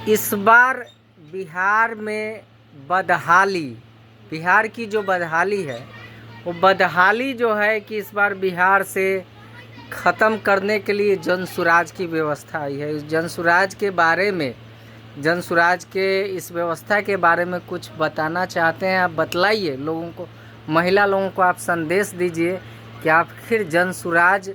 इस बार बिहार में बदहाली, बिहार की जो बदहाली है वो बदहाली जो है कि इस बार बिहार से ख़त्म करने के लिए जनसुराज की व्यवस्था आई है। इस जनसुराज के बारे में, जनसुराज के इस व्यवस्था के बारे में कुछ बताना चाहते हैं। आप बतलाइए लोगों को, महिला लोगों को आप संदेश दीजिए कि आखिर जनसुराज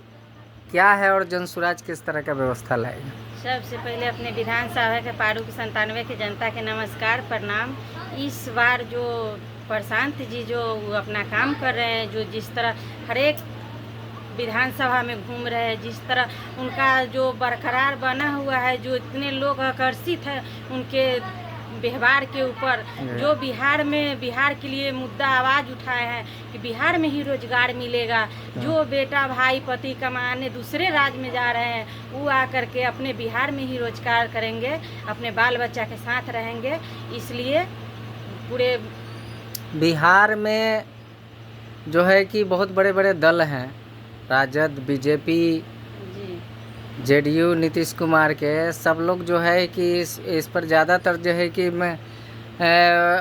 क्या है और जनसुराज किस तरह का व्यवस्था लाएगा। सबसे पहले अपने विधानसभा के पारू की 97 की जनता के नमस्कार प्रणाम। इस बार जो प्रशांत जी जो अपना काम कर रहे हैं, जो जिस तरह हर एक विधानसभा में घूम रहे हैं, जिस तरह उनका जो बरकरार बना हुआ है, जो इतने लोग आकर्षित हैं उनके व्यवहार के ऊपर, जो बिहार के लिए मुद्दा आवाज़ उठाए हैं कि बिहार में ही रोजगार मिलेगा। जो बेटा भाई पति कमाने दूसरे राज्य में जा रहे हैं वो आकर के अपने बिहार में ही रोजगार करेंगे, अपने बाल बच्चा के साथ रहेंगे। इसलिए पूरे बिहार में जो है कि बहुत बड़े बड़े दल हैं, राजद, बीजेपी, जेडीयू, नीतीश कुमार के, सब लोग जो है कि इस पर ज़्यादातर जो है कि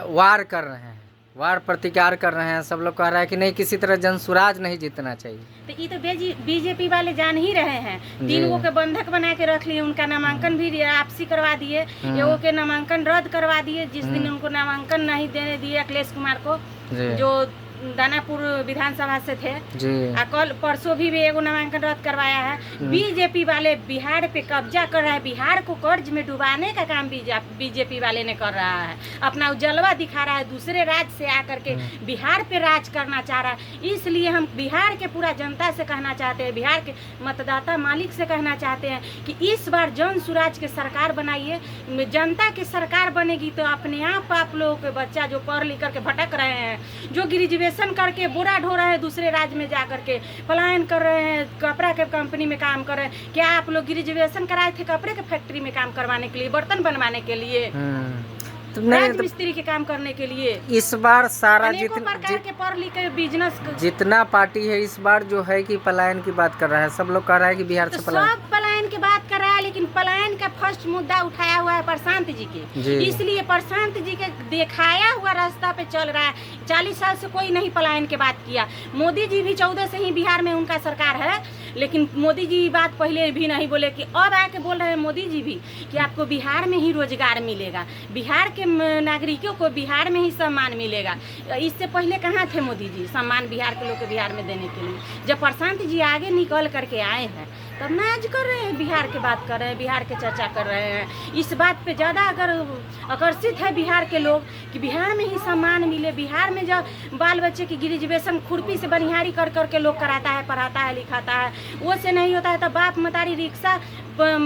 वार कर रहे हैं, वार प्रतिकार कर रहे हैं। सब लोग कह रहा है कि नहीं, किसी तरह जनसुराज नहीं जीतना चाहिए। तो ये तो बीजेपी वाले जान ही रहे हैं। 3 गो के बंधक बना के रख लिए, उनका नामांकन भी आपसी करवा दिए, एगो के नामांकन रद्द करवा दिए। जिस दिन उनको नामांकन नहीं देने दिए अखिलेश कुमार को, जो दानापुर विधानसभा से थे, कल परसों भी एगो नामांकन रद्द करवाया है। बीजेपी वाले बिहार पे कब्जा कर रहा है, बिहार को कर्ज में डुबाने का काम बीजेपी वाले ने कर रहा है। अपना जलवा दिखा रहा है, दूसरे राज्य से आकर के बिहार पे राज करना चाह रहा है। इसलिए हम बिहार के पूरा जनता से कहना चाहते हैं, बिहार के मतदाता मालिक से कहना चाहते हैं कि इस बार जनसुराज के सरकार बनाइए। जनता की सरकार बनेगी तो अपने आप लोगों के बच्चा जो पढ़ लिख करके भटक रहे हैं, जो ग्रेजुएशन करके बोरा ढो रहे हैं, दूसरे राज्य में जा करके पलायन कर रहे हैं, कपड़ा के कंपनी में काम कर रहे हैं। क्या आप लोग ग्रेजुएशन कराए थे कपड़े के फैक्ट्री में काम करवाने के लिए, बर्तन बनवाने के लिए, मिस्त्री के काम करने के लिए? इस बार सारा प्रकार के पढ़ लिख के बिजनेस जितना पार्टी है इस बार जो है कि पलायन की बात कर रहा है। सब लोग कह रहा है कि बिहार से पलायन की बात कर रहा है, लेकिन पलायन का फर्स्ट मुद्दा उठाया हुआ है प्रशांत जी के। इसलिए प्रशांत जी के दिखाया हुआ रास्ता पे चल रहा है। 40 साल से कोई नहीं पलायन की बात किया। मोदी जी भी 14 से ही बिहार में उनका सरकार है, लेकिन मोदी जी बात पहले भी नहीं बोले कि अब आके बोल रहे हैं मोदी जी भी कि आपको बिहार में ही रोजगार मिलेगा, बिहार के नागरिकों को बिहार में ही सम्मान मिलेगा। इससे पहले कहाँ थे मोदी जी सम्मान बिहार के लोग को बिहार में देने के लिए? जब प्रशांत जी आगे निकल करके आए हैं तब नाज कर रहे हैं, बिहार की बात कर रहे हैं, बिहार के चर्चा कर रहे हैं। इस बात पे ज़्यादा अगर आकर्षित है बिहार के लोग कि बिहार में ही सम्मान मिले, बिहार में जब बाल बच्चे की ग्रेजुएशन खुरपी से बनिहारी कर करके लोग कराता है, पढ़ाता है, लिखाता है, वो से नहीं होता है। तब बाप मतारी रिक्शा,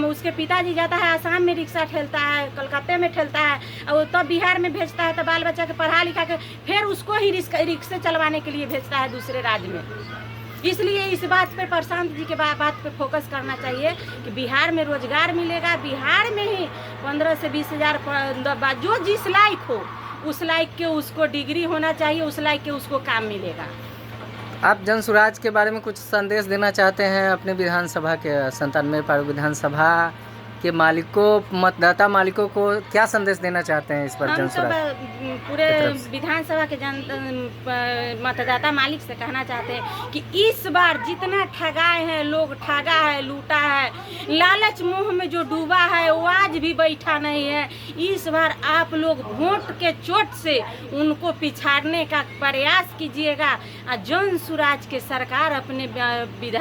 उसके पिताजी जाता है आसाम में रिक्शा ठेलता है, कलकत्ते में ठेलता है, और तब बिहार में भेजता है, तब बाल बच्चा के पढ़ा लिखा के फिर उसको ही रिक्शे चलवाने के लिए भेजता है दूसरे राज्य में। इसलिए इस बात पे प्रशांत जी के बात पे फोकस करना चाहिए कि बिहार में रोजगार मिलेगा। बिहार में ही 15 से 20 हज़ार जो जिस लायक हो उस लायक के उसको डिग्री होना चाहिए, उस लायक के उसको काम मिलेगा। आप जनसुराज के बारे में कुछ संदेश देना चाहते हैं अपने विधानसभा के 97 पारू विधानसभा के मालिकों, मतदाता मालिकों को क्या संदेश देना चाहते हैं इस पर? जनसुराज पूरे विधानसभा के मतदाता मालिक से कहना चाहते हैं कि इस बार जितना ठगाए हैं लोग, ठगा है, लूटा है, लालच मोह में जो डूबा है वो आज भी बैठा नहीं है। इस बार आप लोग वोट के चोट से उनको पिछाड़ने का प्रयास कीजिएगा। जनसुराज के सरकार अपने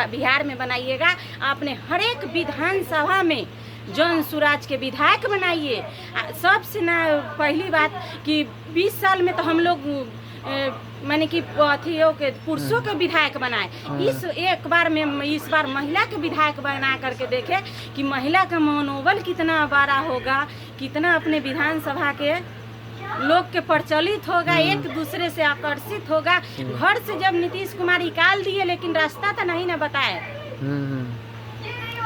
बिहार में बनाइएगा। अपने हर एक विधानसभा में जनसुराज के विधायक बनाइए। सबसे ना पहली बात कि 20 साल में तो हम लोग माने कि अथियों के पुरुषों के विधायक बनाए, इस बार महिला के विधायक बना करके देखे कि महिला का मनोबल कितना बड़ा होगा, कितना अपने विधानसभा के लोग के प्रचलित होगा, एक दूसरे से आकर्षित होगा। घर से जब नीतीश कुमार निकाल दिए, लेकिन रास्ता तो नहीं ना बताए,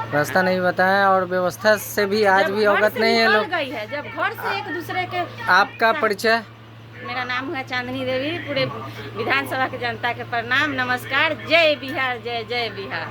रास्ता नहीं बताया और व्यवस्था से भी आज भी अवगत नहीं है लोग। गई है जब घर से एक दूसरे के। आपका परिचय? मेरा नाम है चांदनी देवी। पूरे विधानसभा की जनता के प्रणाम, नमस्कार। जय बिहार, जय जय बिहार।